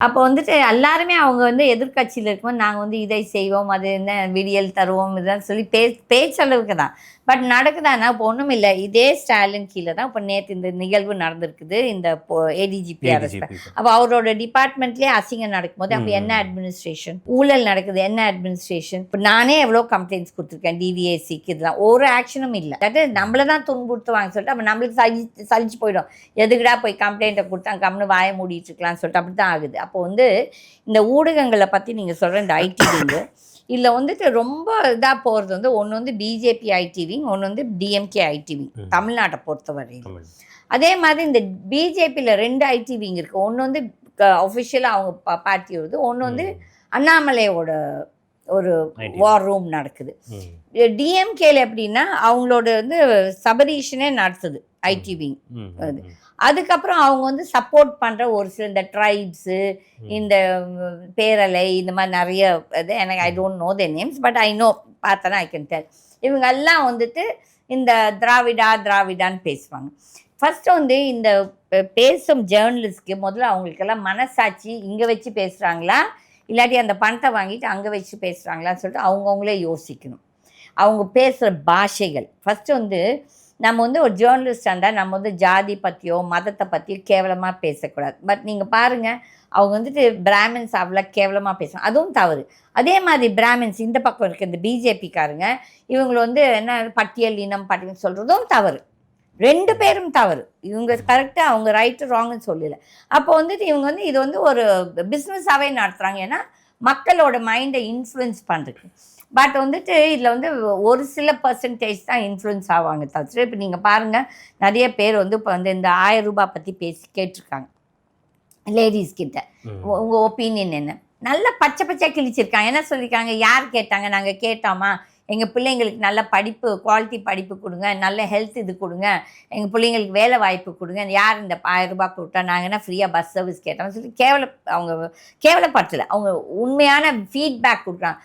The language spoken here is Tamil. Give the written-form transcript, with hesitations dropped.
அப்போ வந்துட்டு எல்லாருமே அவங்க வந்து எதிர்க்கட்சியில இருக்கும்போது, நாங்க வந்து இதை செய்வோம், அது என்ன விடியல் தருவோம், இதெல்லாம் சொல்லி பேச்சளவுக்கு தான். பட் நடக்குதான்னா, இப்போ ஒண்ணுமில்ல. இதே ஸ்டாலின் கீழ தான் இப்ப நேத்து இந்த நிகழ்வு நடந்திருக்குது. இந்த ஏடிஜிபி அரெஸ்ட். ஏடிஜிபி. அப்ப அவரோட டிபார்ட்மெண்ட்லயே அசிங்கம் நடக்கும்போது, அப்ப என்ன ம். அட்மினிஸ்ட்ரேஷன்? ஊழல் நடக்குது, என்ன அட்மினிஸ்ட்ரேஷன்? இப்ப நானே எவ்வளோ கம்ப்ளைண்ட்ஸ் குடுத்துருக்கேன், டிவிஎஸ்சிக்கு இதெல்லாம். ஒரு ஆக்ஷனும் இல்ல. அதாவது நம்மள தான் துன்புறுத்துவாங்கன்னு சொல்லிட்டு, அப்ப நம்மளுக்கு சலிச்சு போயிடும். எதுக்குடா போய் கம்ப்ளைண்ட்ட குடுத்தா கம்முனு வாய மூடிட்டு இருக்கலாம்னு சொல்லிட்டு அப்படித்தான் ஆகுது. அப்போ வந்து இந்த ஊடகங்கள பத்தி நீங்க சொல்ற இந்த ஐடிவிங்க, இதுல வந்துட்டு ரொம்ப இதா போறது வந்து ஒண்ணு வந்து பிஜேபி ஐடிவிங், ஒண்ணு வந்து டிஎம்கே ஐடிவிங். தமிழ்நாட்ட பொறுத்தவரையிலும். தமிழ். அதே மாதிரி இந்த பிஜேபியில 2 ஐடிவிங் இருக்கு. ஒண்ணு வந்து ஆஃபிஷியலா அவங்க பார்ட்டியோடது. ஒண்ணு வந்து அண்ணாமலையோட ஒரு ஐடி. வார் ரூம் நடக்குது. ம். டிஎம்கேல எப்படின்னா, அவங்களோட வந்து சபரீஷனே நடத்துது ஐடிவிங். ம். அது. அதுக்கப்புறம் அவங்க வந்து சப்போர்ட் பண்ற ஒரு சில இந்த ட்ரைப்ஸு, இந்த பேரலை, இந்த மாரி நெறைய இது எனக்கு I don't know there names. But I know பார்த்தேன்னா ஐ கேன் டெல். இவங்கெல்லாம் வந்துட்டு இந்த திராவிடான்னு பேசுவாங்க. ஃபர்ஸ்ட் வந்து இந்த பேசும் ஜேர்னலிஸ்ட்க்கு முதல்ல அவங்களுக்கெல்லாம் மனசாட்சி இங்க வச்சு பேசுறாங்களா? இல்லாட்டி அந்த பணத்த வாங்கிட்டு அங்க வச்சு பேசுறாங்களான்னு சொல்லிட்டு அவங்கவங்களே யோசிக்கணும். அவங்க பேசுற பாஷைகள். ஃபர்ஸ்ட் வந்து நம்ம வந்து ஒரு ஜேர்னலிஸ்டா இருந்தா நம்ம வந்து ஜாதி பத்தியோ, மதத்த பத்தியோ கேவலமா பேசக்கூடாது. பட் நீங்க பாருங்க, அவங்க வந்துட்டு பிராமின்ஸ் அவ்வளோ கேவலமா பேசுவாங்க. அதுவும் தவறு. அதே மாதிரி பிராமின்ஸ் இந்த பக்கம் இருக்க இந்த பிஜேபிக்காரங்க, இவங்கள வந்து என்ன பட்டியல் இனம் பட்டியல் சொல்றதும் தவறு. 2 பேரும் தவறு. இவங்க கரெக்ட்டா அவங்க ரைட் ராங்ன்னு சொல்லல. அப்போ வந்துட்டு இவங்க வந்து இது வந்து ஒரு பிசினஸாவே நடத்துறாங்க. ஏன்னா, மக்களோட மைண்ட இன்ஃப்ளூயன்ஸ் பண்றதுக்கு. பட் வந்துட்டு இதில வந்து ஒரு சில பெர்சன்டேஜ் தான் இன்ஃப்ளூயன்ஸ் ஆவாங்க தவிர, இப்ப நீங்க பாருங்க, நெறைய பேர் வந்து இப்ப வந்து இந்த ரூ. 1000 பத்தி கேட்டுருக்காங்க. லேடீஸ் கிட்ட. உங்க ஒப்பீனியன் என்ன? நல்லா பச்சை பச்சையா கிழிச்சிருக்காங்க. என்ன சொல்லியிருக்காங்க? யார் கேட்டாங்க? நாங்க கேட்டோமா? எங்க பிள்ளைங்களுக்கு நல்ல படிப்பு, குவாலிட்டி படிப்பு குடுங்க. நல்ல ஹெல்த் இது குடுங்க. எங்க பிள்ளைங்களுக்கு வேலை வாய்ப்பு குடுங்க. யார் இந்த ரூ. 1000 குடுத்தா? நாங்க என்ன ஃப்ரீயா பஸ் சர்வீஸ் கேட்டோம்னு சொல்லி அவங்க கேவலப்படுத்தல. அவங்க உண்மையான ஃபீட்பேக் குடுக்குறாங்க.